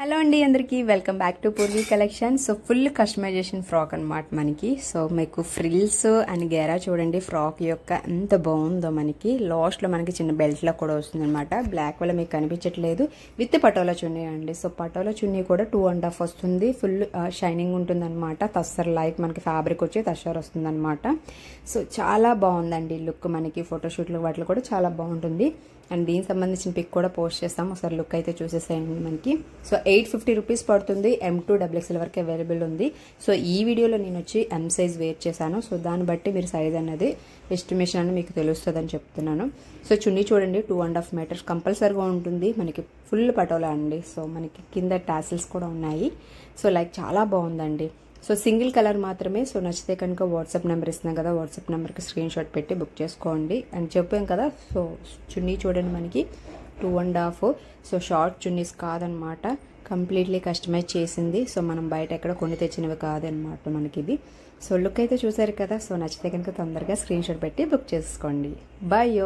Hello అండి అందరికీ welcome back to Purvi collection. So full customization frock అనమాట మనకి. సో మీకు ఫ్రిల్స్ అండ్ గేరా చూడండి ఫ్రాక్ యొక్క ఎంత బాగుందో. మనకి లాస్ట్లో మనకి చిన్న బెల్ట్లో కూడా వస్తుంది అనమాట. బ్లాక్ వల్ల మీకు కనిపించట్లేదు. విత్ పటోలా చున్నీ అండి. సో పటోలా చున్నీ కూడా 2.5 వస్తుంది. ఫుల్ షైనింగ్ ఉంటుంది అనమాట. తస్సర్ లైక్ మనకి ఫ్యాబ్రిక్ వచ్చి తస్సర్ వస్తుంది అనమాట. సో చాలా బాగుందండి లుక్. మనకి ఫోటోషూట్లు వాటిలో కూడా చాలా బాగుంటుంది. అండ్ దీనికి సంబంధించిన పిక్ కూడా పోస్ట్ చేస్తాం. ఒకసారి లుక్ అయితే చూసేసేయండి మనకి. సో 850 రూపీస్ పడుతుంది. M2XXL వరకు అవైలబుల్ ఉంది. సో ఈ వీడియోలో నేను వచ్చి M సైజ్ వేర్ చేశాను. సో దాన్ని బట్టి మీరు సైజ్ అనేది ఎస్టిమేషన్ అని మీకు తెలుస్తుంది అని చెప్తున్నాను. సో చున్నీ చూడండి 2.5 మీటర్స్ కంపల్సరీగా ఉంటుంది. మనకి ఫుల్ పటోలా అండి. సో మనకి కింద టాసిల్స్ కూడా ఉన్నాయి. సో లైక్ చాలా బాగుందండి. సో సింగిల్ కలర్ మాత్రమే. సో నచ్చితే కనుక వాట్సాప్ నెంబర్ ఇస్తున్నాం కదా, వాట్సాప్ నెంబర్కి స్క్రీన్ షాట్ పెట్టి బుక్ చేసుకోండి అని చెప్పాం కదా. సో చున్నీ చూడండి మనకి 2.5. సో షార్ట్ చున్నీస్ కాదనమాట, కంప్లీట్లీ కస్టమైజ్ చేసింది. సో మనం బయట ఎక్కడ కొని తెచ్చినవి కాదనమాట మనకి ఇది. సో లుక్ అయితే చూసారు కదా. సో నచ్చితే కనుక తొందరగా స్క్రీన్ షాట్ పెట్టి బుక్ చేసుకోండి. బాయ్.